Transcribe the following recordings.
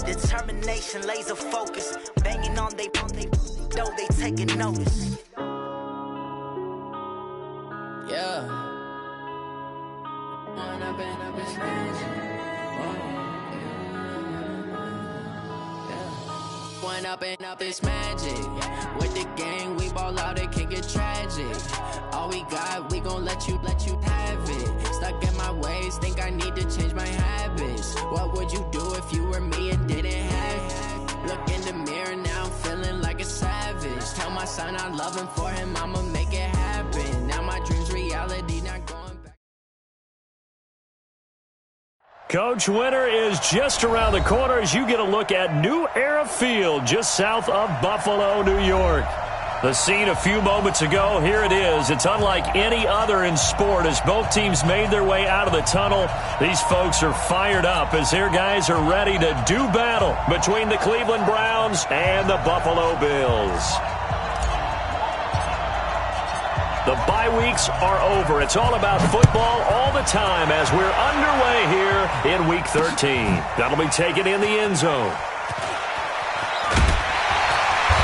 Determination, laser focus, banging on they though they taking notice. Yeah. One up and up is magic. With the gang, we ball out, it can get tragic. All we got, we gon' let you have it. Stuck in my ways, think I need to change my habits. What would you do if you were me and didn't have it? Look in the mirror, now I'm feeling like a savage. Tell my son I love him, for him I'ma make it happen. Now my dream's reality, not going back. Coach, winter is just around the corner as you get a look at New Era Field just south of Buffalo, New York. The scene a few moments ago, here it is. It's unlike any other in sport as both teams made their way out of the tunnel. These folks are fired up as their guys are ready to do battle between the Cleveland Browns and the Buffalo Bills. The bye weeks are over. It's all about football all the time as we're underway here in Week 13. That'll be taken in the end zone.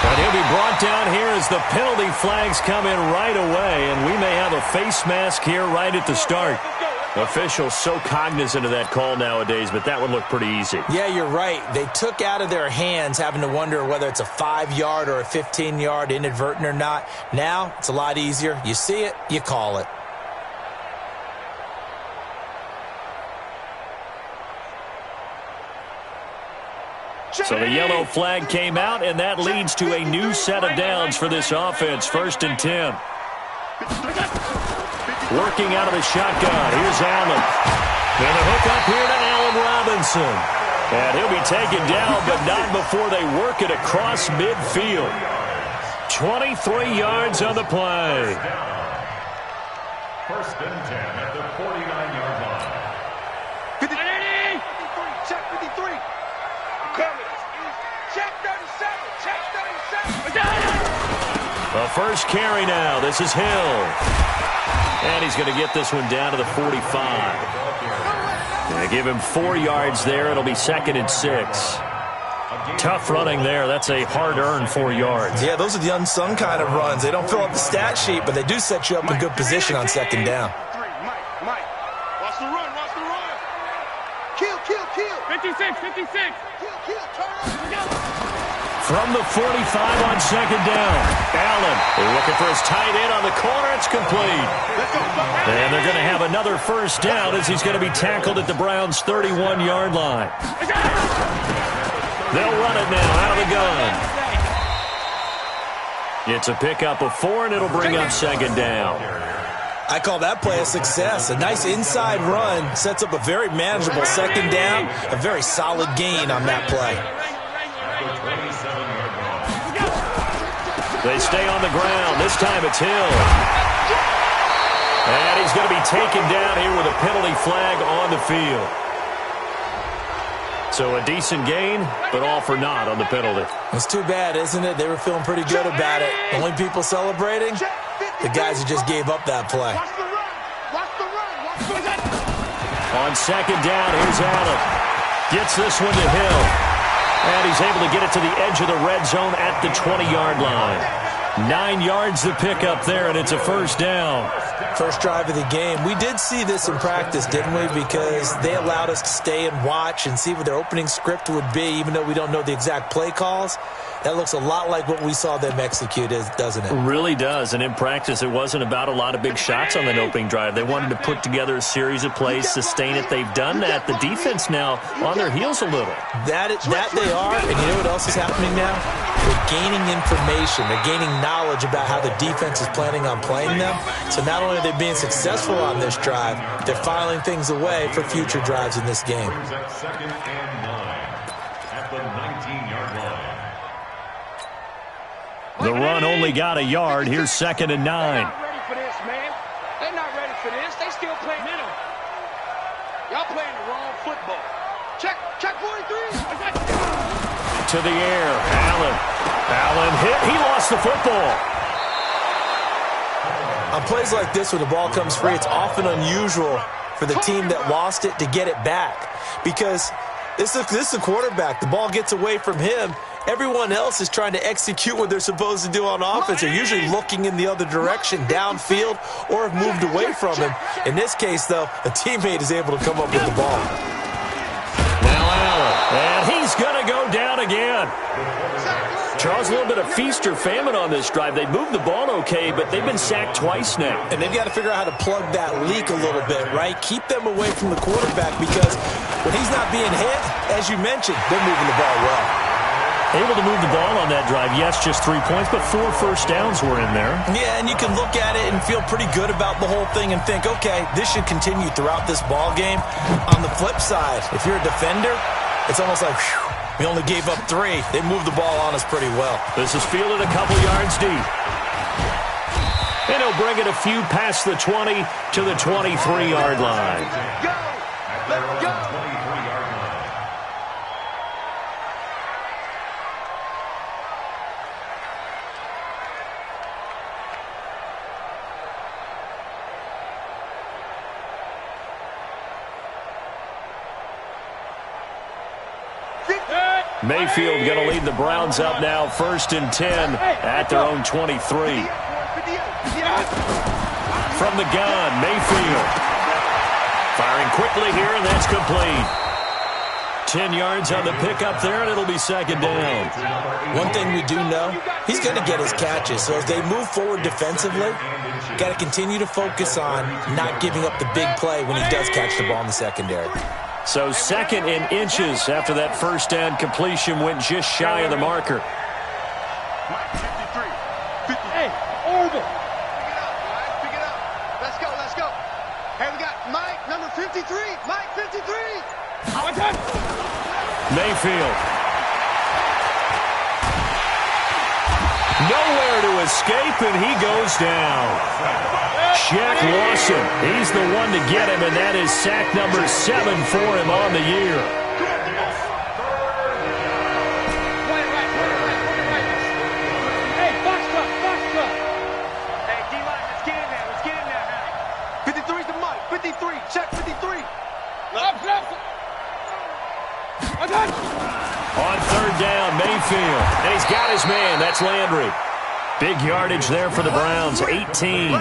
And he'll be brought down here as the penalty flags come in right away, and we may have a face mask here right at the start. Officials so cognizant of that call nowadays, but that would look pretty easy. Yeah, you're right. They took out of their hands having to wonder whether it's a 5-yard or a 15-yard inadvertent or not. Now, it's a lot easier. You see it, you call it. So the yellow flag came out, and that leads to a new set of downs for this offense. 1st and 10. Working out of the shotgun. Here's Allen. And a hook up here to Allen Robinson. And he'll be taken down, but not before they work it across midfield. 23 yards on the play. 1st and 10 at the 49-yard line. 53. Check 53. Coming. Check 37. Check 37. The first carry now. This is Hill. And he's going to get this one down to the 45. They give him 4 yards there. It'll be 2nd and 6. Tough running there. That's a hard-earned 4 yards. Yeah, those are the unsung kind of runs. They don't fill up the stat sheet, but they do set you up in good position on 2nd down. Mike. Watch the run. Watch the run. Kill. 56. Kill. Turn. From the 45 on 2nd down. Allen looking for his tight end on the corner. It's complete. And they're going to have another 1st down as he's going to be tackled at the Browns' 31-yard line. They'll run it now out of the gun. It's a pickup of 4, and it'll bring up 2nd down. I call that play a success. A nice inside run sets up a very manageable 2nd down. A very solid gain on that play. They stay on the ground. This time it's Hill. And he's going to be taken down here with a penalty flag on the field. So a decent gain, but all for naught on the penalty. It's too bad, isn't it? They were feeling pretty good about it. The only people celebrating, the guys who just gave up that play. On 2nd down, here's Allen. Gets this one to Hill. And he's able to get it to the edge of the red zone at the 20-yard line. 9 yards to pick up there, and it's a 1st down. First drive of the game. We did see this in practice, didn't we? Because they allowed us to stay and watch and see what their opening script would be, even though we don't know the exact play calls. That looks a lot like what we saw them execute, doesn't it? It really does. And in practice, it wasn't about a lot of big shots on that opening drive. They wanted to put together a series of plays, sustain it. They've done that. The defense now on their heels a little. That they are. And you know what else is happening now? They're gaining information. They're gaining knowledge about how the defense is planning on playing them. So not only are they being successful on this drive, they're filing things away for future drives in this game. 2nd and 9 at the 19-yard line. The run only got a yard. Here's 2nd and 9. They're not ready for this, man. They're not ready for this. They still playing middle. Y'all playing the wrong football. Check 43. To the air. Allen hit. He lost the football. On plays like this, when the ball comes free, it's often unusual for the team that lost it to get it back. Because This is a quarterback. The ball gets away from him. Everyone else is trying to execute what they're supposed to do on offense. They're usually looking in the other direction, downfield, or have moved away from him. In this case, though, a teammate is able to come up with the ball. Now Allen, and he's going to go down again. Charles, a little bit of feast or famine on this drive. They moved the ball okay, but they've been sacked twice now. And they've got to figure out how to plug that leak a little bit, right? Keep them away from the quarterback because when he's not being hit, as you mentioned, they're moving the ball well. Able to move the ball on that drive. Yes, just 3 points, but 4 first downs were in there. Yeah, and you can look at it and feel pretty good about the whole thing and think, okay, this should continue throughout this ball game. On the flip side, if you're a defender, it's almost like, whew, we only gave up 3. They moved the ball on us pretty well. This is fielded a couple yards deep. And he'll bring it a few past the 20 to the 23-yard line. Go! Let's go! Mayfield going to lead the Browns up now, 1st and 10 at their own 23. From the gun, Mayfield. Firing quickly here, and that's complete. 10 yards on the pickup there, and it'll be 2nd down. One thing we do know, he's going to get his catches. So as they move forward defensively, got to continue to focus on not giving up the big play when he does catch the ball in the secondary. So 2nd and inches after that first down completion went just shy of the marker. Hey, over. Pick it up. Let's go, let's go. Hey, we got Mike, number 53. Mike, 53. Mayfield. Nowhere to escape, and he goes down. Shaq Lawson, he's the one to get him, and that is sack number 7 for him on the year. Hey, box truck. Hey, D-line, let's get in there, 53's the Mike, 53, check 53. On 3rd down, Mayfield, and he's got his man, that's Landry. Big yardage there for the Browns, 18.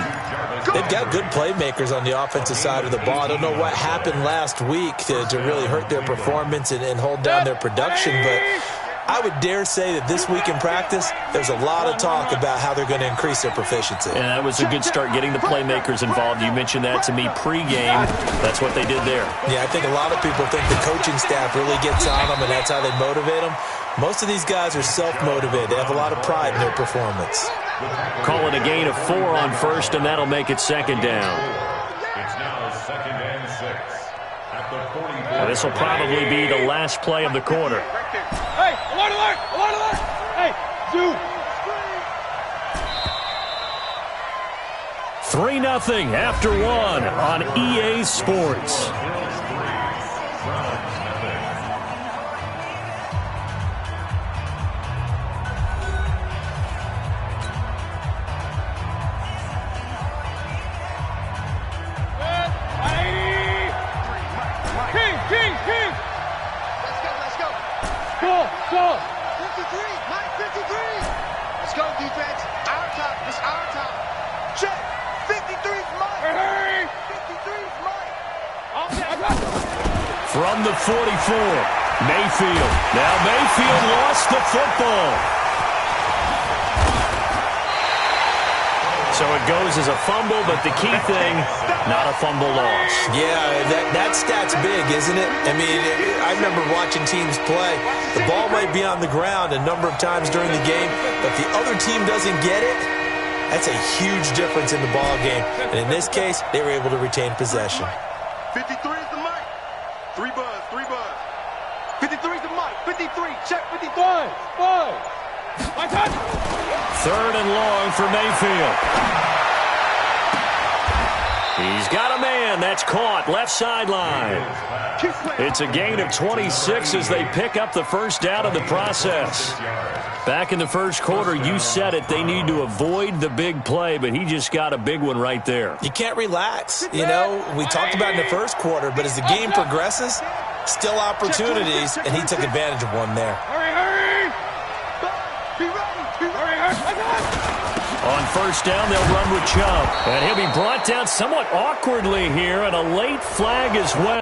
They've got good playmakers on the offensive side of the ball. I don't know what happened last week to really hurt their performance and hold down their production, but I would dare say that this week in practice, there's a lot of talk about how they're going to increase their proficiency. And that was a good start, getting the playmakers involved. You mentioned that to me pregame. That's what they did there. Yeah, I think a lot of people think the coaching staff really gets on them, and that's how they motivate them. Most of these guys are self-motivated. They have a lot of pride in their performance. Call it a gain of 4 on 1st, and that'll make it 2nd down. It's now 2nd and 6 at the 44. Now, this will probably be the last play of the quarter. Hey, alert! Hey, dude. 3-0 after 1 on EA Sports. Go! 53, Mike, 53. Let's go, defense. Our top, it's our top. Check. 53's Mike. Hey! 53's Mike. From the 44, Mayfield. Now Mayfield lost the football. So it goes as a fumble, but the key thing, not a fumble loss. Yeah, that stat's big, isn't it? I mean, I remember watching teams play. The ball might be on the ground a number of times during the game, but if the other team doesn't get it, that's a huge difference in the ball game. And in this case, they were able to retain possession. 53 is the Mike. 3 buzz. 53 is the Mike. 53, check 53. 5. 3rd and long for Mayfield. He's got a man. That's caught. Left sideline. It's a gain of 26 as they pick up the first down in the process. Back in the first quarter, you said it. They need to avoid the big play, but he just got a big one right there. You can't relax. You know, we talked about in the first quarter, but as the game progresses, Still opportunities, and he took advantage of one there. Hurry! Be ready! Hurry! On first down, they'll run with Chubb. And he'll be brought down somewhat awkwardly here, and a late flag as well.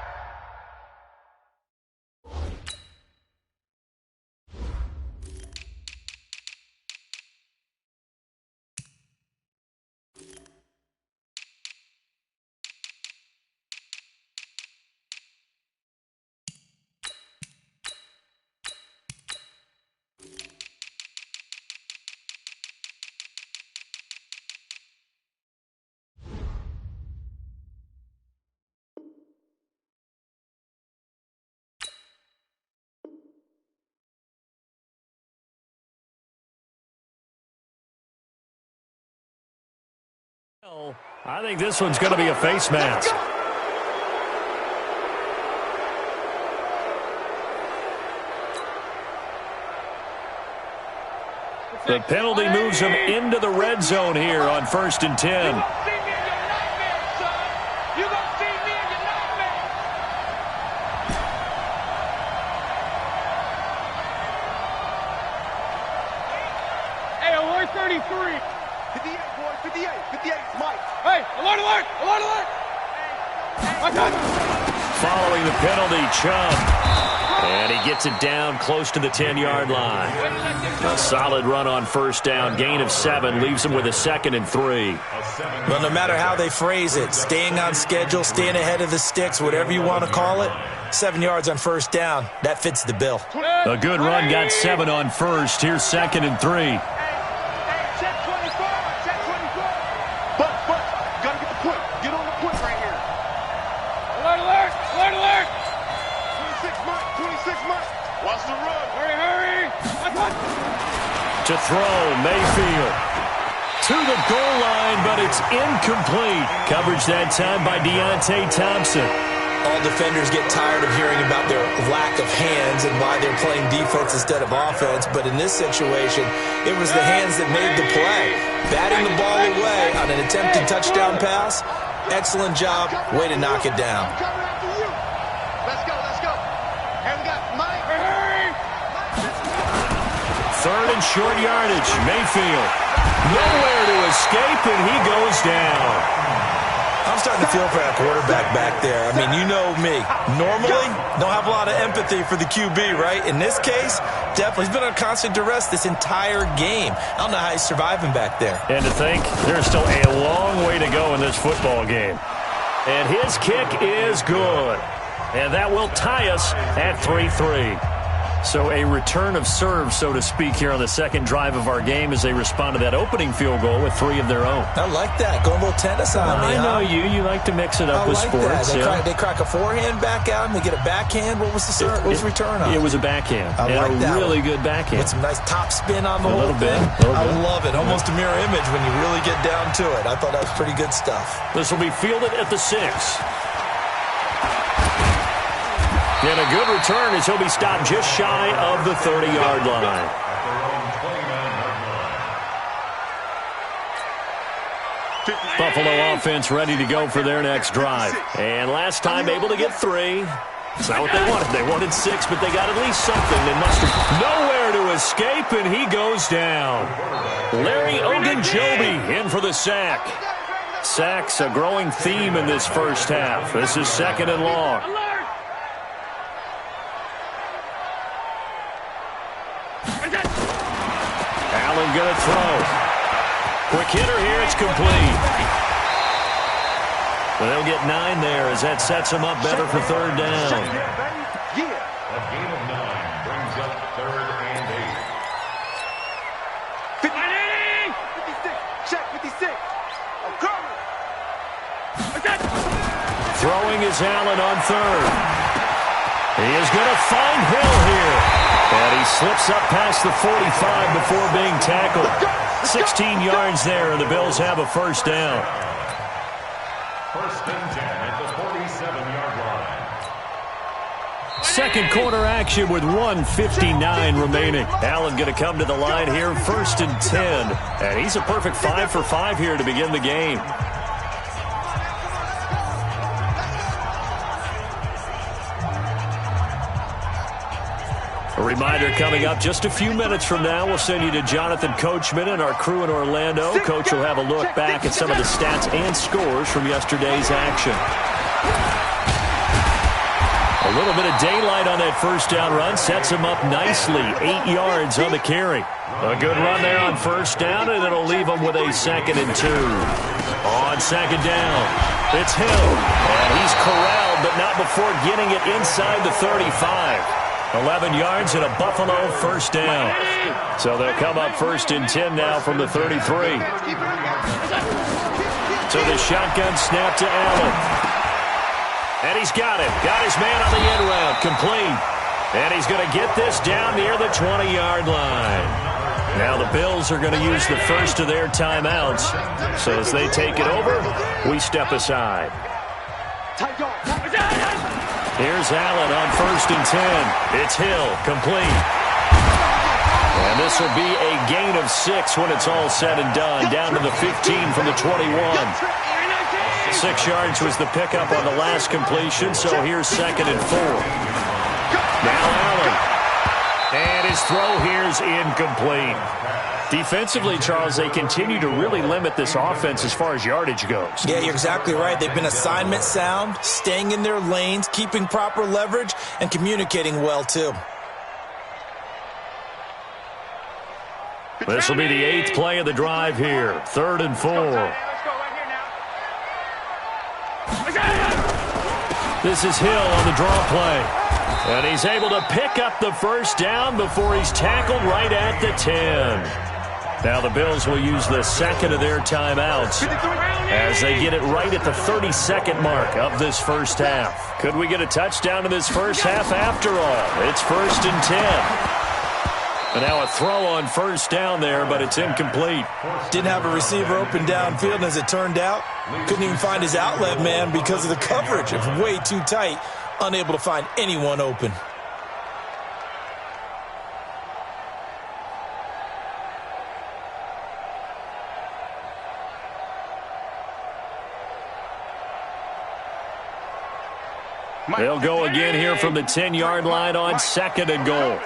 I think this one's going to be a face mask. The penalty moves him into the red zone here on 1st and 10. Hey, alert 33. 58, boy, 58, 58, Mike. Hey, alert, alert, alert, alert. Following the penalty, Chubb. And he gets it down close to the 10-yard line. A solid run on first down. Gain of 7 leaves him with a 2nd and 3. Well, no matter how they phrase it, staying on schedule, staying ahead of the sticks, whatever you want to call it, 7 yards on first down, that fits the bill. A good run got 7 on first. Here's 2nd and 3. To throw, Mayfield to the goal line, but it's incomplete. Coverage that time by Deontay Thompson. All defenders get tired of hearing about their lack of hands and why they're playing defense instead of offense, but in this situation, it was the hands that made the play. Batting the ball away on an attempted touchdown pass, excellent job, way to knock it down. Let's go, let's go. And we got Mike. 3rd and short yardage. Mayfield nowhere to escape, and he goes down. I'm starting to feel for that quarterback back there. I mean, you know me. Normally, don't have a lot of empathy for the QB, right? In this case, definitely. He's been on constant duress this entire game. I don't know how he's surviving back there. And to think, there's still a long way to go in this football game. And his kick is good. And that will tie us at 3-3. So a return of serve, so to speak, here on the second drive of our game as they respond to that opening field goal with 3 of their own. I like that. Go a little tennis on me, I know you. You like to mix it up with sports. That. They crack a forehand back out and they get a backhand. What was the serve? What was the return on? It was a backhand. I like that. Really good backhand. With some nice top spin on the whole thing. I love it. Almost a mirror image when you really get down to it. I thought that was pretty good stuff. This will be fielded at the 6. And a good return as he'll be stopped just shy of the 30-yard line. Buffalo offense ready to go for their next drive. And last time able to get 3. It's not what they wanted. They wanted 6, but they got at least something. They must have nowhere to escape, and he goes down. Larry Ogunjobi in for the sack. Sacks a growing theme in this first half. This is 2nd and long. Allen going to throw. Quick hitter here. It's complete. Well, they'll get 9 there as that sets them up better for 3rd down. A gain of 9 brings up 3rd and 8. 56. Check 56. I'm coming. Throwing is Allen on 3rd. He is going to find Hill here. And he slips up past the 45 before being tackled. 16 yards there, and the Bills have a first down. 1st and 10 at the 47-yard line. Second quarter action with 1:59 remaining. Allen going to come to the line here, 1st and 10. And he's a perfect 5 for 5 here to begin the game. A reminder coming up just a few minutes from now, we'll send you to Jonathan Coachman and our crew in Orlando. Coach will have a look back at some of the stats and scores from yesterday's action. A little bit of daylight on that first down run sets him up nicely. 8 yards on the carry. A good run there on first down, and it'll leave him with a 2nd and 2. On 2nd down, it's Hill. And he's corralled, but not before getting it inside the 35. 11 yards and a Buffalo first down. So they'll come up 1st and 10 now from the 33. So the shotgun snap to Allen. And he's got it. Got his man on the end route. Complete. And he's going to get this down near the 20-yard line. Now the Bills are going to use the first of their timeouts. So as they take it over, we step aside. Here's Allen on 1st and 10. It's Hill. Complete. And this will be a gain of 6 when it's all said and done. Down to the 15 from the 21. 6 yards was the pickup on the last completion, so here's 2nd and 4. Now Allen. And his throw here's incomplete. Defensively, Charles, they continue to really limit this offense as far as yardage goes. Yeah, you're exactly right. They've been assignment sound, staying in their lanes, keeping proper leverage, and communicating well, too. This will be the 8th play of the drive here. 3rd and 4. This is Hill on the draw play. And he's able to pick up the first down before he's tackled right at the 10. Now the Bills will use the 2nd of their timeouts as they get it right at the 32nd mark of this first half. Could we get a touchdown in this first half after all? It's 1st and 10. And now a throw on first down there, but it's incomplete. Didn't have a receiver open downfield, and as it turned out, couldn't even find his outlet man because of the coverage. It's way too tight, unable to find anyone open. They'll go again here from the 10-yard line on 2nd and goal.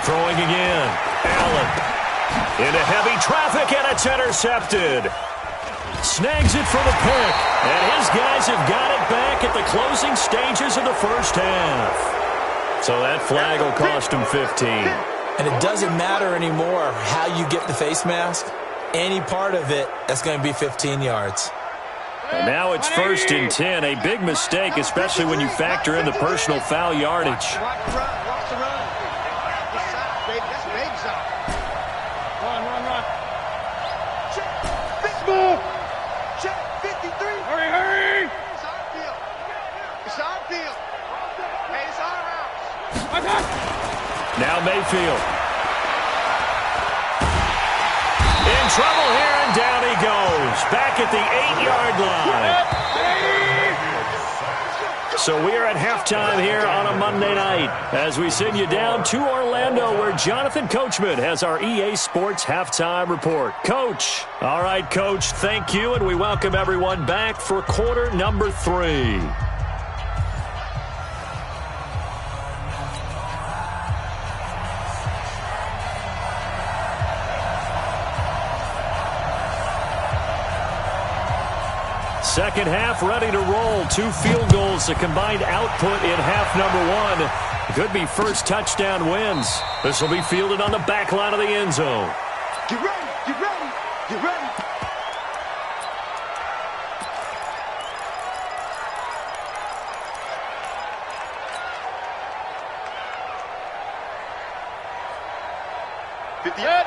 Throwing again. Allen. Into heavy traffic, and it's intercepted. Snags it for the pick. And his guys have got it back at the closing stages of the first half. So that flag will cost him 15. And it doesn't matter anymore how you get the face mask. Any part of it, that's going to be 15 yards. And now it's 1st and 10. A big mistake, especially when you factor in the personal foul yardage. Watch the run. Watch the run. That's side, baby. That's big side. Run. Check. 53. Hurry. It's our field. Hey, it's our house. Now Mayfield. In trouble here, and down he goes. Back at the 8-yard line. So we are at halftime here on a Monday night as we send you down to Orlando where Jonathan Coachman has our EA Sports halftime report. Coach. All right, Coach, thank you, and we welcome everyone back for quarter number 3. Second half ready to roll. 2 field goals, a combined output in half number 1. Could be first touchdown wins. This will be fielded on the back line of the end zone. Get ready.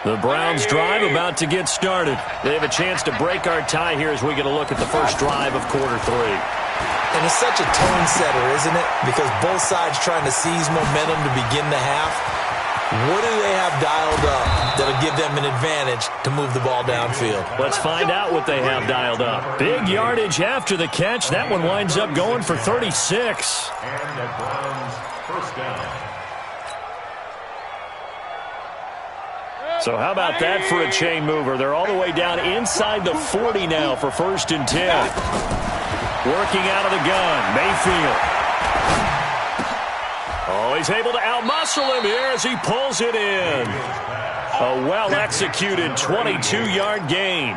The Browns drive about to get started. They have a chance to break our tie here as we get a look at the first drive of quarter 3. And it's such a tone setter, isn't it? Because both sides trying to seize momentum to begin the half. What do they have dialed up that'll give them an advantage to move the ball downfield? Let's find out what they have dialed up. Big yardage after the catch. That one winds up going for 36. And the Browns first down. So how about that for a chain mover? They're all the way down inside the 40 now for 1st and 10. Working out of the gun, Mayfield. Oh, he's able to outmuscle him here as he pulls it in. A well-executed 22-yard gain.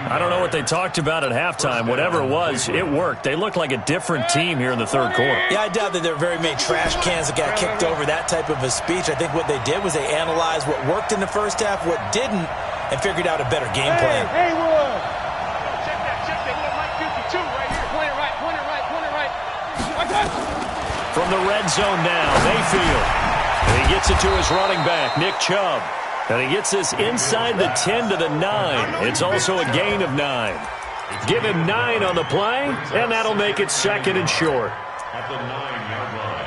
I don't know what they talked about at halftime. Whatever it was, it worked. They looked like a different team here in the third quarter. Yeah, I doubt that there are very many trash cans that got kicked over that type of a speech. I think what they did was they analyzed what worked in the first half, what didn't, and figured out a better game plan. Hey, Wood. Check that. Look like 52 right here. Point it right. From the red zone now, Mayfield. And he gets it to his running back, Nick Chubb. And he gets this inside the 10 to the 9. It's also a gain of 9. Give him 9 on the play, and that'll make it second and short. At the 9-yard line.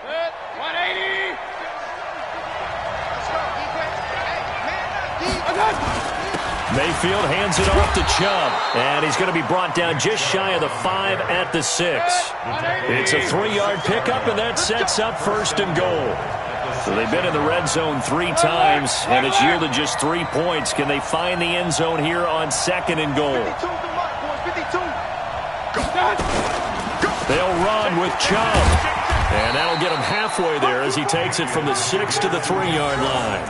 Good. 180. Let's go, defense. Hey, man up, defense. Mayfield hands it off to Chubb, and he's going to be brought down just shy of the 5 at the 6. It's a 3-yard pickup, and that sets up first and goal. So they've been in the red zone 3 times, and it's yielded just 3 points. Can they find the end zone here on second and goal? 52. They'll run with Chubb, and that'll get him halfway there as he takes it from the 6 to the 3-yard line.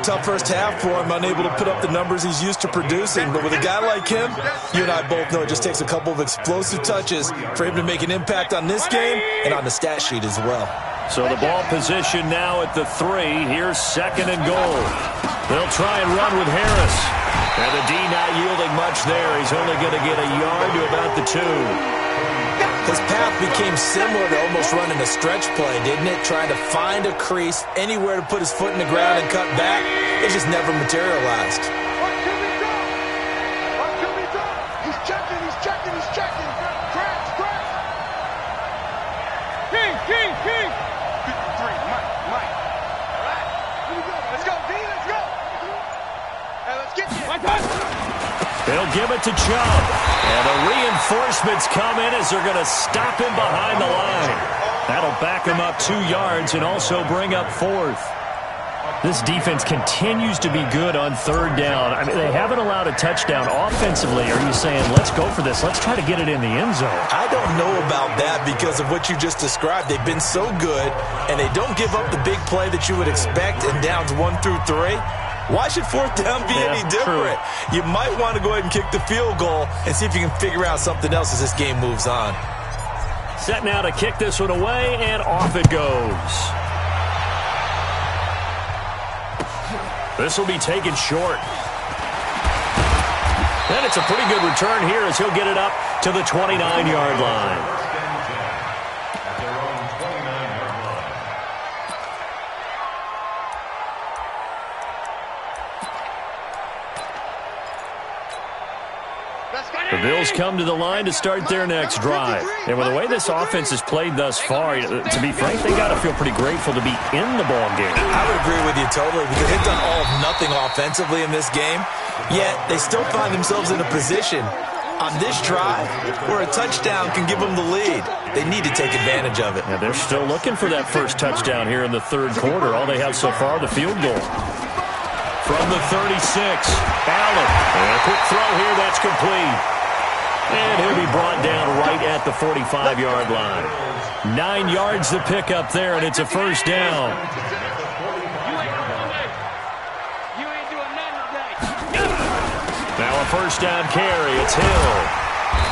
Tough first half for him, unable to put up the numbers he's used to producing. But with a guy like him, you and I both know it just takes a couple of explosive touches for him to make an impact on this game and on the stat sheet as well. So the ball position now at the 3. Here's second and goal. They'll try and run with Harris. And the D not yielding much there. He's only going to get a yard to about the 2. His path became similar to almost running a stretch play, didn't it? Trying to find a crease, anywhere to put his foot in the ground and cut back. It just never materialized. What can we do? He's checking. Crash. King. 53, Mike. All right, here we go. Let's go, D, let's go. Hey, let's get you. They'll give it to Chubb. And the reinforcements come in as they're going to stop him behind the line. That'll back him up 2 yards and also bring up 4th. This defense continues to be good on third down. I mean, they haven't allowed a touchdown offensively. Are you saying, let's go for this? Let's try to get it in the end zone. I don't know about that because of what you just described. They've been so good, and they don't give up the big play that you would expect in downs 1 through 3. Why should fourth down be any different? True. You might want to go ahead and kick the field goal and see if you can figure out something else as this game moves on. Set now to kick this one away, and off it goes. This will be taken short. And it's a pretty good return here as he'll get it up to the 29-yard line. The Bills come to the line to start their next drive. And with the way this offense has played thus far, to be frank, they got to feel pretty grateful to be in the ball game. I would agree with you totally because they've done all of nothing offensively in this game, yet they still find themselves in a position on this drive where a touchdown can give them the lead. They need to take advantage of it. Yeah, they're still looking for that first touchdown here in the third quarter. All they have so far, the field goal. From the 36, Allen. And a quick throw here, that's complete. And he'll be brought down right at the 45-yard line. 9 yards to pick up there, and it's a first down. Now a first down carry. It's Hill.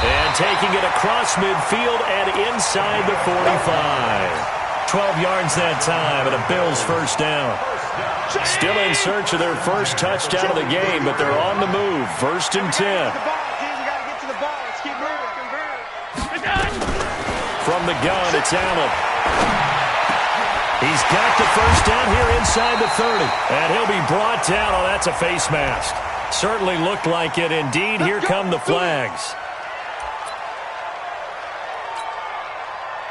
And taking it across midfield and inside the 45. 12 yards that time, and a Bills first down. Still in search of their first touchdown of the game, but they're on the move. First and 10. From the gun, it's Allen. He's got the first down here inside the 30. And he'll be brought down. Oh, that's a face mask. Certainly looked like it. Indeed, here come the flags.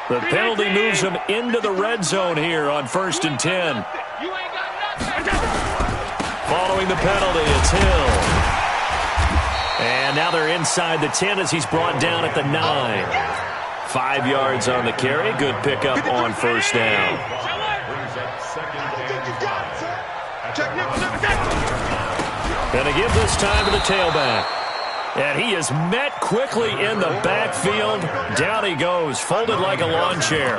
The penalty moves him into the red zone here on first and 10. Following the penalty, it's Hill. And now they're inside the 10 as he's brought down at the 9. 5 yards on the carry. Good pickup on first down. Gonna give this time to the tailback. And he is met quickly in the backfield. Down he goes, folded like a lawn chair.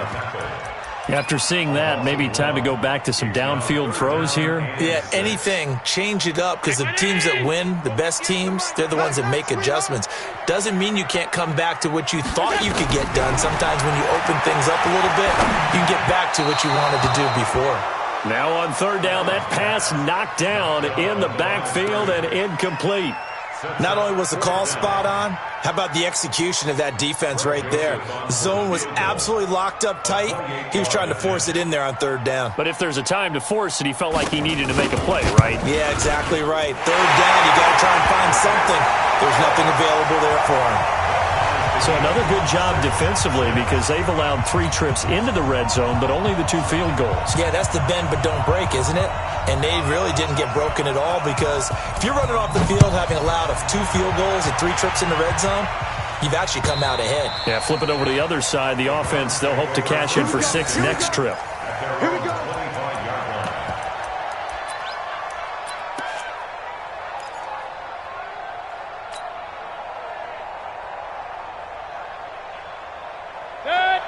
After seeing that, maybe time to go back to some downfield throws here. Yeah, anything. Change it up, because the teams that win, the best teams, they're the ones that make adjustments. Doesn't mean you can't come back to what you thought you could get done. Sometimes when you open things up a little bit, you can get back to what you wanted to do before. Now on third down, that pass knocked down in the backfield and incomplete. Not only was the call spot on, how about the execution of that defense right there? Zone was absolutely locked up tight. He was trying to force it in there on third down. But if there's a time to force it, he felt like he needed to make a play, right? Yeah, exactly right. Third down, you got to try and find something. There's nothing available there for him. So another good job defensively, because they've allowed 3 trips into the red zone, but only the 2 field goals. Yeah, that's the bend but don't break, isn't it? And they really didn't get broken at all, because if you're running off the field having allowed 2 field goals and 3 trips in the red zone, you've actually come out ahead. Yeah, flip it over to the other side. The offense, they'll hope to cash in for 6 next trip. Here we go.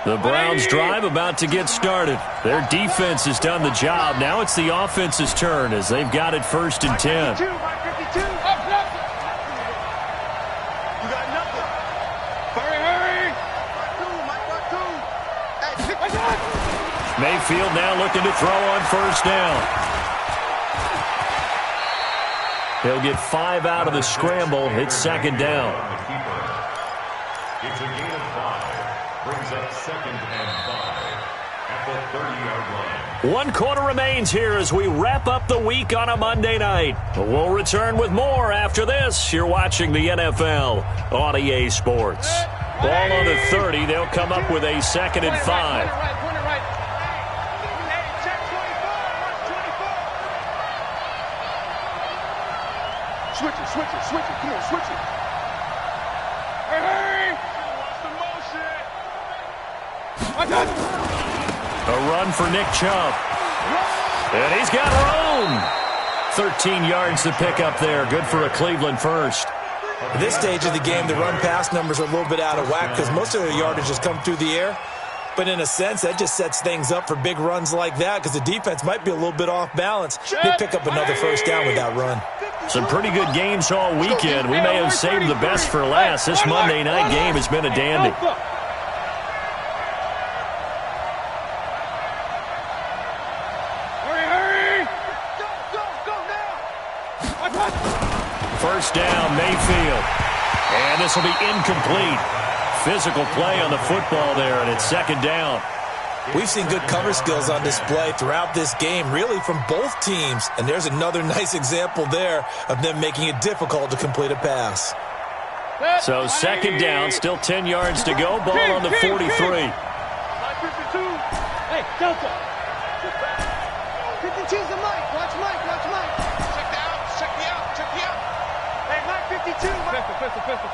The Browns' drive about to get started. Their defense has done the job. Now it's the offense's turn as they've got it 1st and 10. 52, 52. You got nothing. Hurry. Mayfield now looking to throw on 1st down. He'll get 5 out of the scramble. It's 2nd down. It's a gain of 5. Brings up 2nd and 5 at the 30-yard line. 1 quarter remains here as we wrap up the week on a Monday night. We'll return with more after this. You're watching the NFL on EA Sports. Ball on the 30. They'll come up with a 2nd and 5. Switch it. Come on, switch it. Hey! Watch the motion. A run for Nick Chubb. And he's got room. 13 yards to pick up there. Good for a Cleveland first. At this stage of the game, the run-pass numbers are a little bit out of whack because most of their yardage has come through the air. But in a sense, that just sets things up for big runs like that because the defense might be a little bit off balance. They pick up another 1st down with that run. Some pretty good games all weekend. We may have saved the best for last. This Monday night game has been a dandy. Hurry! Go now! 1st down, Mayfield. And this will be incomplete. Physical play on the football there, and it's 2nd down. We've seen good cover skills on display throughout this game, really from both teams. And there's another nice example there of them making it difficult to complete a pass. So 2nd down, still 10 yards to go. Ball on the 43. Hey, Delta. 52's the Mike. Watch Mike. Check me out. Hey, Mike 52. Pistol.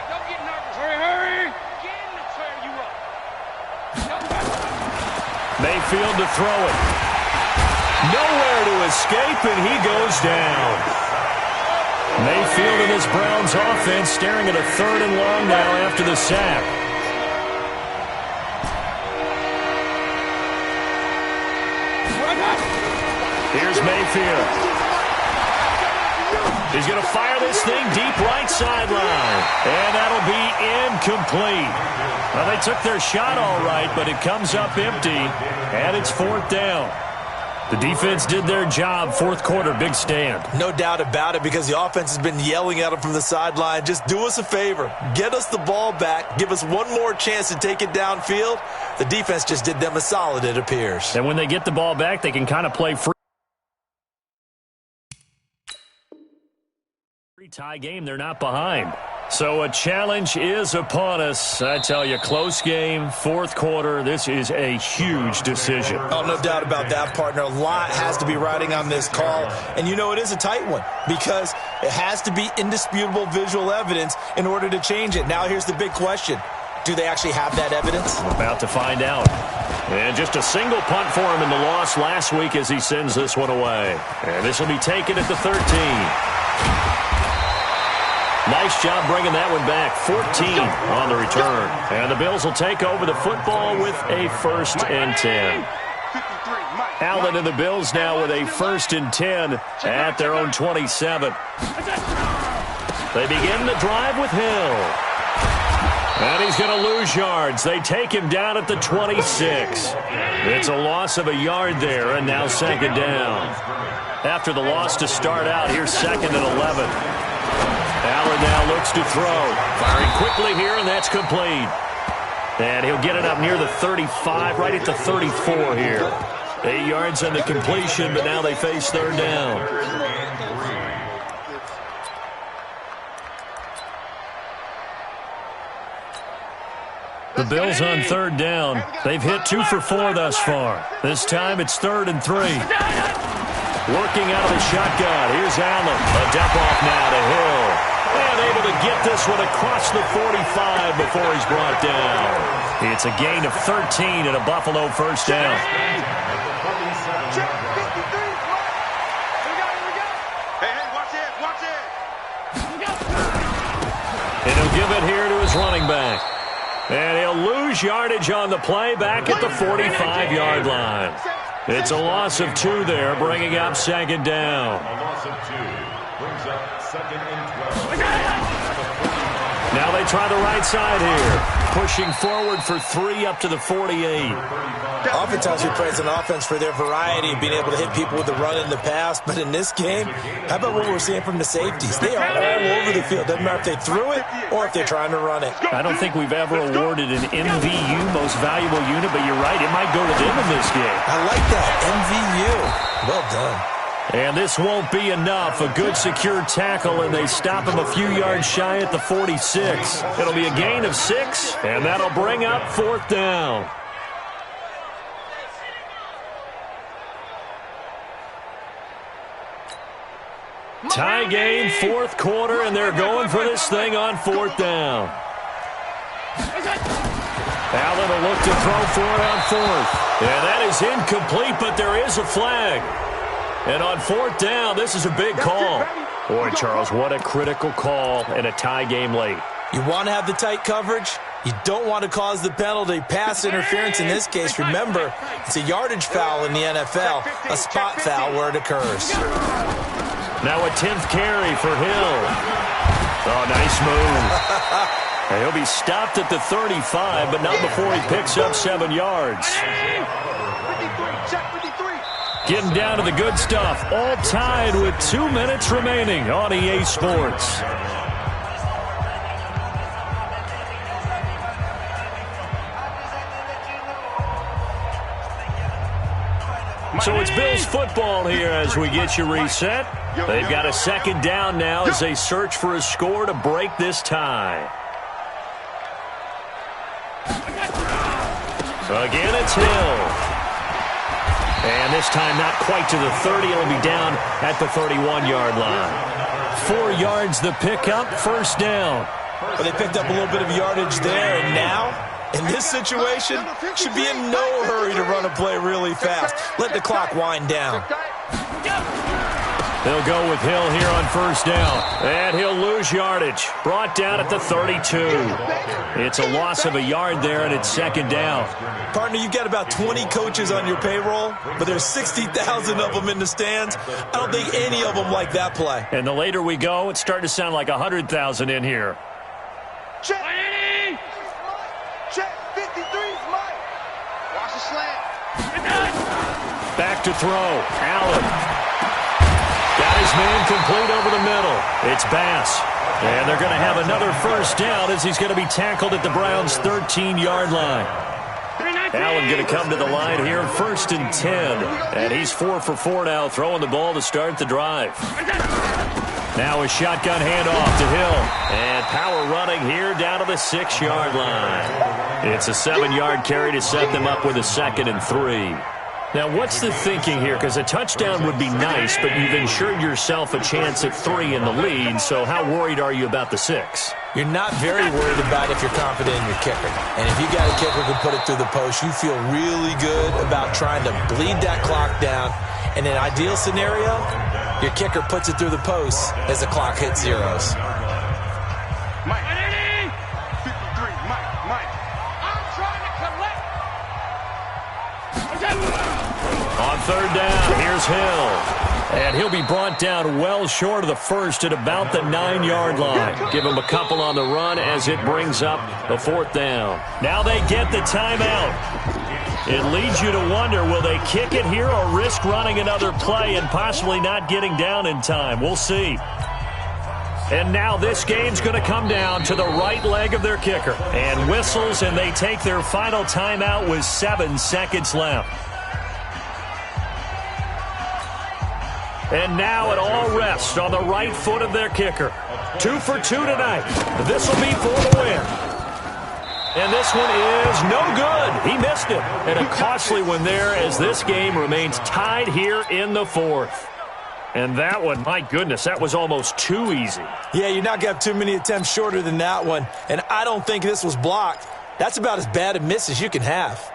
Don't get nervous. Hurry. Get in the chair, you up. Mayfield to throw it. Nowhere to escape, and he goes down. Mayfield and this Browns offense staring at a 3rd and long now after the sack. Here's Mayfield. He's going to fire this thing deep right sideline. And that'll be incomplete. Well, they took their shot all right, but it comes up empty. And it's 4th down. The defense did their job. 4th quarter, big stand. No doubt about it, because the offense has been yelling at them from the sideline. Just do us a favor. Get us the ball back. Give us one more chance to take it downfield. The defense just did them a solid, it appears. And when they get the ball back, they can kind of play free. Tie game, they're not behind. So a challenge is upon us. I tell you, close game, 4th quarter. This is a huge decision. Oh, no doubt about that, partner. A lot has to be riding on this call. And you know it is a tight one because it has to be indisputable visual evidence in order to change it. Now here's the big question. Do they actually have that evidence? We're about to find out. And just a single punt for him in the loss last week as he sends this one away. And this will be taken at the 13. Nice job bringing that one back. 14 on the return. And the Bills will take over the football with a 1st and 10. Allen and the Bills now with a 1st and 10 at their own 27. They begin the drive with Hill. And he's going to lose yards. They take him down at the 26. It's a loss of a yard there, and now 2nd down. After the loss to start out, here's 2nd and 11. Allen now looks to throw. Firing quickly here, and that's complete. And he'll get it up near the 35, right at the 34 here. 8 yards on the completion, but now they face 3rd down. The Bills on 3rd down. They've hit 2 for 4 thus far. This time it's 3rd and 3. Working out of the shotgun. Here's Allen. A dump off now to Hill. And able to get this one across the 45 before he's brought down. It's a gain of 13 and a Buffalo 1st down. And he'll give it here to his running back. And he'll lose yardage on the play back at the 45-yard line. It's a loss of 2 there, bringing up 2nd down. A loss of 2 brings up 2nd and 12. Now they try the right side here. Pushing forward for 3 up to the 48. Oftentimes we praise an offense for their variety of being able to hit people with the run in the pass. But in this game, how about what we're seeing from the safeties? They are all over the field. Doesn't matter if they threw it or if they're trying to run it. I don't think we've ever awarded an MVU, most valuable unit, but you're right. It might go to them in this game. I like that. MVU. Well done. And this won't be enough. A good secure tackle, and they stop him a few yards shy at the 46. It'll be a gain of 6, and that'll bring up 4th down. Tie game, 4th quarter, and they're going for this thing on 4th down. Allen will look to throw for it on 4th. And that is incomplete, but there is a flag. And on 4th down, this is a big call. Boy, Charles, what a critical call in a tie game late. You want to have the tight coverage. You don't want to cause the penalty. Pass interference in this case, remember, it's a yardage foul in the NFL, a spot foul where it occurs. Now a 10th carry for Hill. Oh, nice move. And he'll be stopped at the 35, but not before he picks up 7 yards. Getting down to the good stuff. All tied with 2 minutes remaining on EA Sports. So it's Bills football here as we get you reset. They've got a 2nd down now as they search for a score to break this tie. Again, it's Hill. And this time not quite to the 30. It'll be down at the 31-yard line. 4 yards the pickup, 1st down. But they picked up a little bit of yardage there, and now, in this situation, should be in no hurry to run a play really fast. Let the clock wind down. They'll go with Hill here on 1st down. And he'll lose yardage. Brought down at the 32. It's a loss of a yard there, and it's 2nd down. Partner, you've got about 20 coaches on your payroll, but there's 60,000 of them in the stands. I don't think any of them like that play. And the later we go, it's starting to sound like 100,000 in here. Check. Check. 53's Mike. Watch the slant. Back to throw. Allen. Got his man complete over the middle. It's Bass. And they're going to have another 1st down as he's going to be tackled at the Browns' 13-yard line. Allen going to come to the line here, 1st and 10. And he's 4 for 4 now, throwing the ball to start the drive. Now a shotgun handoff to Hill. And power running here down to the 6-yard line. It's a 7-yard carry to set them up with a 2nd and 3. Now, what's the thinking here? Because a touchdown would be nice, but you've ensured yourself a chance at 3 in the lead, so how worried are you about the 6? You're not very worried about if you're confident in your kicker. And if you got a kicker who can put it through the post, you feel really good about trying to bleed that clock down. In an ideal scenario, your kicker puts it through the post as the clock hits zeros. Mike. 53, Mike. I'm trying to collect. On third down, here's Hill. And he'll be brought down well short of the first at about the 9-yard line. Give him a couple on the run as it brings up the 4th down. Now they get the timeout. It leads you to wonder, will they kick it here or risk running another play and possibly not getting down in time? We'll see. And now this game's going to come down to the right leg of their kicker. And whistles, and they take their final timeout with 7 seconds left. And now it all rests on the right foot of their kicker. 2 for 2 tonight. This will be for the win. And this one is no good. He missed it. And a costly one there as this game remains tied here in the 4th. And that one, my goodness, that was almost too easy. Yeah, you're not going to have too many attempts shorter than that one. And I don't think this was blocked. That's about as bad a miss as you can have.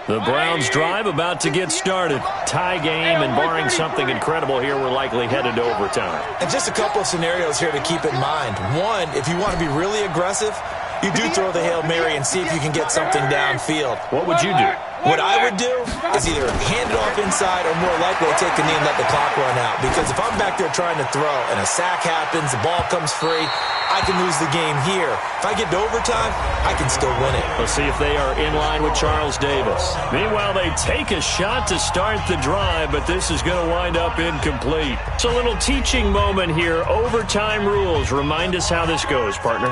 The Browns drive about to get started. Tie game, and barring something incredible here, we're likely headed to overtime. And just a couple of scenarios here to keep in mind. One, if you want to be really aggressive, you do throw the Hail Mary and see if you can get something downfield. What would you do? What I would do is either hand it off inside or more likely take the knee and let the clock run out. Because if I'm back there trying to throw and a sack happens, the ball comes free, I can lose the game here. If I get to overtime, I can still win it. We'll see if they are in line with Charles Davis. Meanwhile, they take a shot to start the drive, but this is going to wind up incomplete. It's a little teaching moment here. Overtime rules. Remind us how this goes, partner.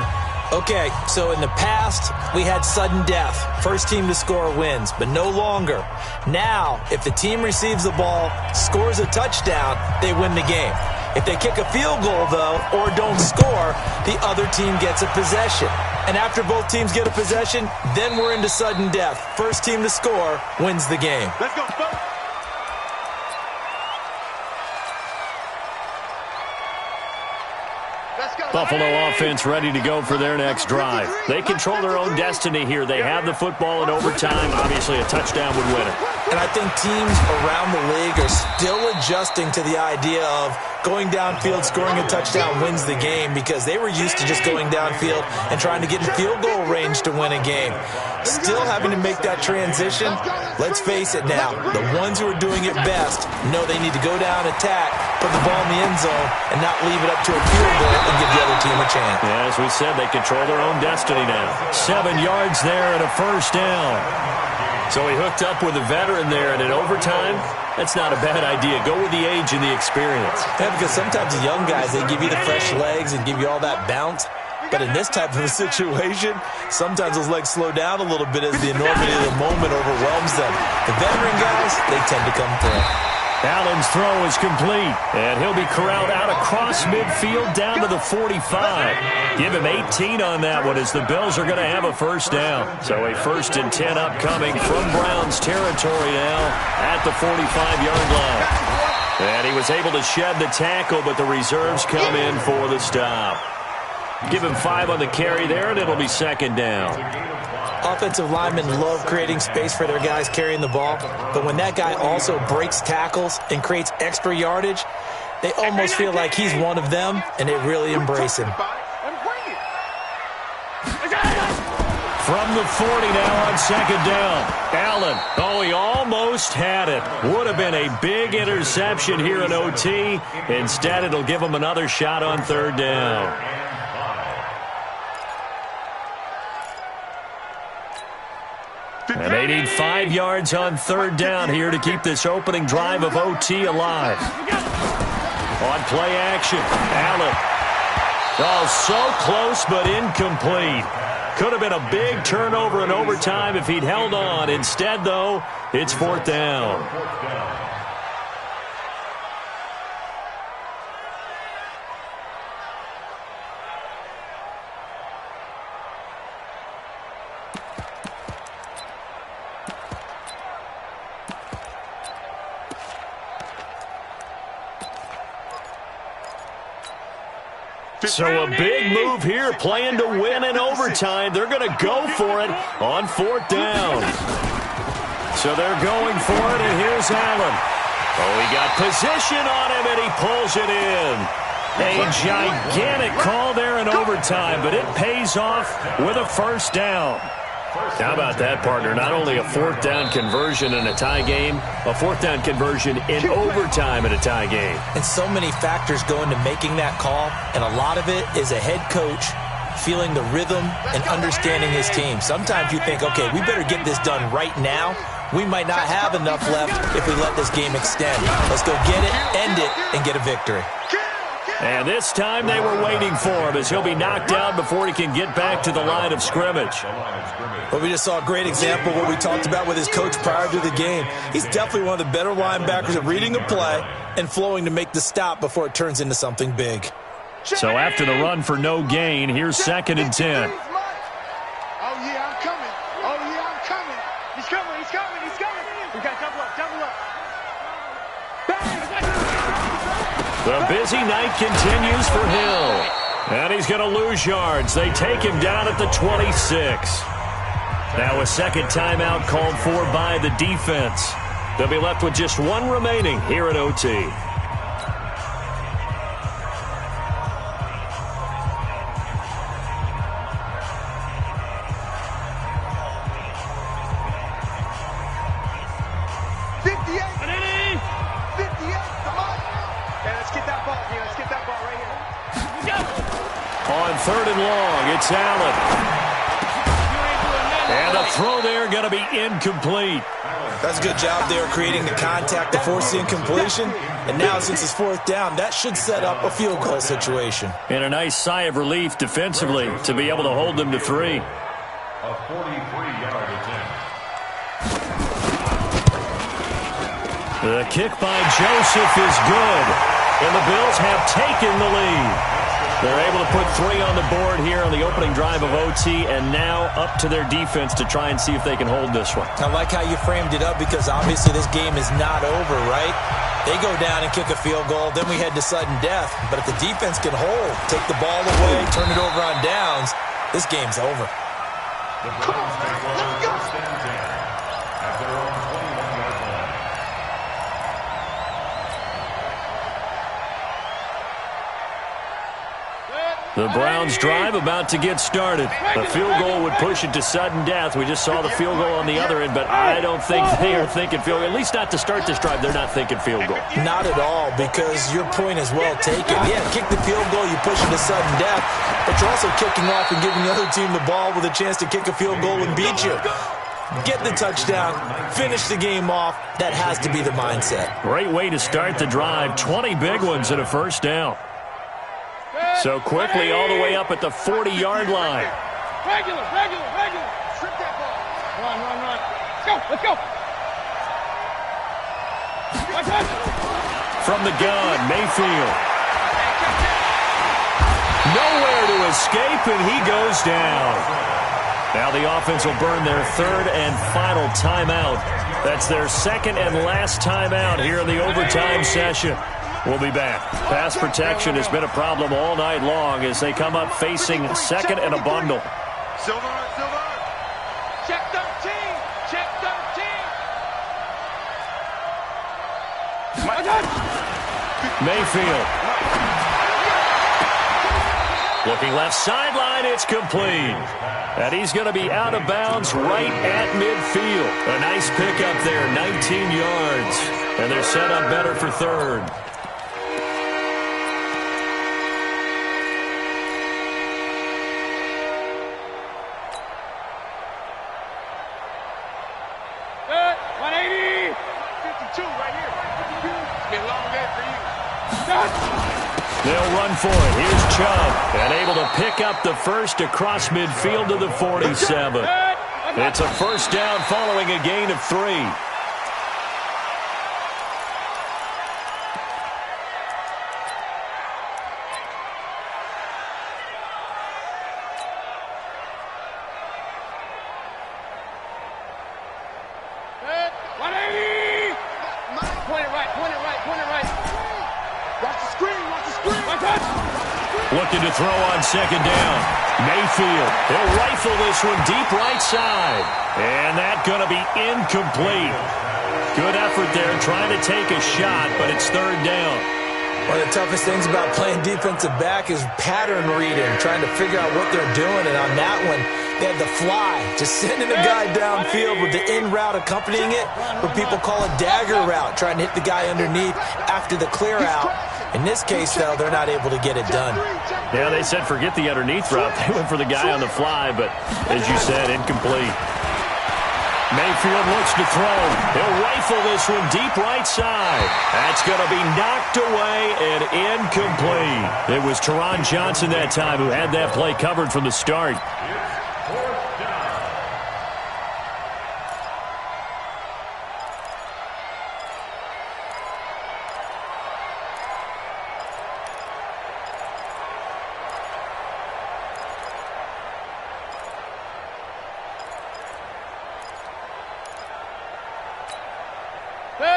Okay, so in the past, we had sudden death. First team to score wins, but no longer. Now, if the team receives the ball, scores a touchdown, they win the game. If they kick a field goal, though, or don't score, the other team gets a possession. And after both teams get a possession, then we're into sudden death. First team to score wins the game. Let's go, folks. Buffalo offense ready to go for their next drive. They control their own destiny here. They have the football in overtime. Obviously, a touchdown would win it. And I think teams around the league are still adjusting to the idea of going downfield, scoring a touchdown wins the game, because they were used to just going downfield and trying to get in field goal range to win a game. Still having to make that transition. Let's face it now, the ones who are doing it best know they need to go down, attack, put the ball in the end zone, and not leave it up to a field goal and give the other team a chance. Yeah, as we said, they control their own destiny now. 7 yards there and a first down. So he hooked up with a veteran there, and in overtime, that's not a bad idea. Go with the age and the experience. Yeah, because sometimes the young guys, they give you the fresh legs and give you all that bounce. But in this type of a situation, sometimes those legs slow down a little bit as the enormity of the moment overwhelms them. The veteran guys, they tend to come through. Allen's throw is complete, and he'll be corralled out across midfield down to the 45. Give him 18 on that one as the Bills are going to have a first down. So a 1st and 10 upcoming from Browns territory now at the 45-yard line. And he was able to shed the tackle, but the reserves come in for the stop. Give him 5 on the carry there, and it'll be 2nd down. Offensive linemen love creating space for their guys carrying the ball, but when that guy also breaks tackles and creates extra yardage, they almost feel like he's one of them, and they really embrace him. From the 40 now on 2nd down. Allen, oh, he almost had it. Would have been a big interception here in OT. Instead, it'll give him another shot on 3rd down. And they need 5 yards on 3rd down here to keep this opening drive of OT alive. On play action, Allen. Oh, so close but incomplete. Could have been a big turnover in overtime if he'd held on. Instead, though, it's 4th down. So a big move here, playing to win in overtime. They're going to go for it on 4th down. So they're going for it, and here's Allen. Oh, he got position on him, and he pulls it in. A gigantic call there in overtime, but it pays off with a 1st down. How about that, partner? Not only a 4th down conversion in a tie game, a 4th down conversion in overtime in a tie game. And so many factors go into making that call, and a lot of it is a head coach feeling the rhythm and understanding his team. Sometimes you think, okay, we better get this done right now. We might not have enough left if we let this game extend. Let's go get it, end it, and get a victory. And this time they were waiting for him as he'll be knocked down before he can get back to the line of scrimmage. Well, we just saw a great example of what we talked about with his coach prior to the game. He's definitely one of the better linebackers at reading a play and flowing to make the stop before it turns into something big. So after the run for no gain, here's 2nd and 10. Oh, yeah, I'm coming. Oh, yeah, I'm coming. He's coming, he's coming, he's coming. We got double up, double up. The busy night continues for Hill. And he's going to lose yards. They take him down at the 26. Now a 2nd timeout called for by the defense. They'll be left with just 1 remaining here at OT. On 3rd and long, it's Allen. And the throw there going to be incomplete. That's a good job there creating the contact to force the incompletion. And now since it's 4th down, that should set up a field goal situation. And a nice sigh of relief defensively to be able to hold them to 3. A 43-yard attempt. The kick by Joseph is good. And the Bills have taken the lead. They're able to put 3 on the board here on the opening drive of OT, and now up to their defense to try and see if they can hold this one. I like how you framed it up because obviously this game is not over, right? They go down and kick a field goal, then we head to sudden death. But if the defense can hold, take the ball away, turn it over on downs, this game's over. The Browns take over 1st and 10 at their own 21-yard line. The Browns drive about to get started. A field goal would push it to sudden death. We just saw the field goal on the other end, but I don't think they are thinking field goal. At least not to start this drive. They're not thinking field goal. Not at all, because your point is well taken. Yeah, kick the field goal, you push it to sudden death, but you're also kicking off and giving the other team the ball with a chance to kick a field goal and beat you. Get the touchdown, finish the game off. That has to be the mindset. Great way to start the drive. 20 big ones and a 1st down. So quickly all the way up at the 40-yard line. Regular. Strip that ball. Run. Let's go. From the gun, Mayfield. Nowhere to escape, and he goes down. Now the offense will burn their 3rd and final timeout. That's their 2nd and last timeout here in the overtime session. We'll be back. Pass protection has been a problem all night long as they come up facing 2nd and a bundle. Silver. Check 13. Mayfield. Looking left sideline, it's complete. And he's going to be out of bounds right at midfield. A nice pickup there, 19 yards. And they're set up better for 3rd. They'll run for it. Here's Chubb. And able to pick up the 1st across midfield to the 47. It's a 1st down following a gain of 3. Looking to throw on second down. Mayfield, he'll rifle this one deep right side. And that's going to be incomplete. Good effort there trying to take a shot, but it's third down. One of the toughest things about playing defensive back is pattern reading, trying to figure out what they're doing. And on that one, they had the fly, just sending a guy downfield with the in route accompanying it, what people call a dagger route, trying to hit the guy underneath after the clear out. In this case, though, they're not able to get it done. Yeah, they said forget the underneath route. They went for the guy on the fly, but as you said, incomplete. Mayfield looks to throw. He'll rifle this one deep right side. That's going to be knocked away and incomplete. It was Teron Johnson that time who had that play covered from the start.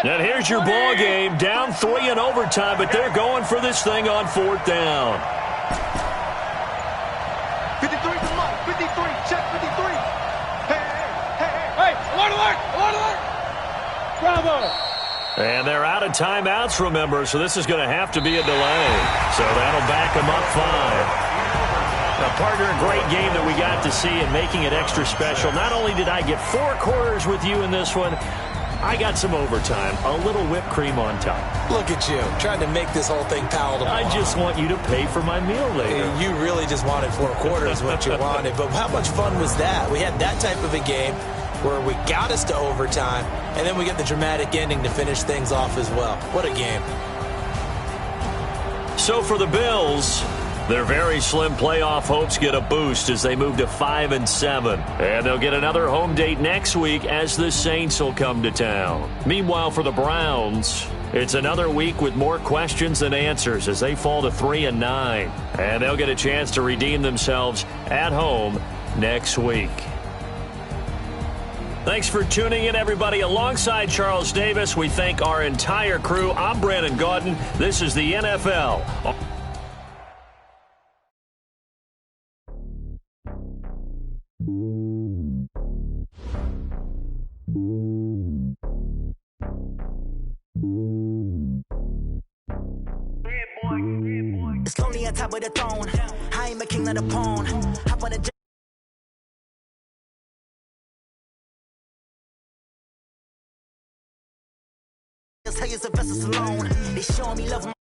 And here's your ball game, down 3 in overtime, but they're going for this thing on fourth down. 53 for Mike, 53, check 53. Hey, alert, Bravo. And they're out of timeouts, remember, so this is going to have to be a delay. So that'll back them up 5. Now, partner, a great game that we got to see and making it extra special. Not only did I get 4 quarters with you in this one, I got some overtime, a little whipped cream on top. Look at you, trying to make this whole thing palatable. I just want you to pay for my meal later. You really just wanted 4 quarters, what you wanted. But how much fun was that? We had that type of a game where we got us to overtime, and then we get the dramatic ending to finish things off as well. What a game. So for the Bills, their very slim playoff hopes get a boost as they move to 5-7. And they'll get another home date next week as the Saints will come to town. Meanwhile, for the Browns, it's another week with more questions than answers as they fall to 3-9. And they'll get a chance to redeem themselves at home next week. Thanks for tuning in, everybody. Alongside Charles Davis, we thank our entire crew. I'm Brandon Gaudin. This is the NFL. It's lonely on top of the throne. I am a king of the pawn. Hop on the tell you it's a vessel alone. They showing me love.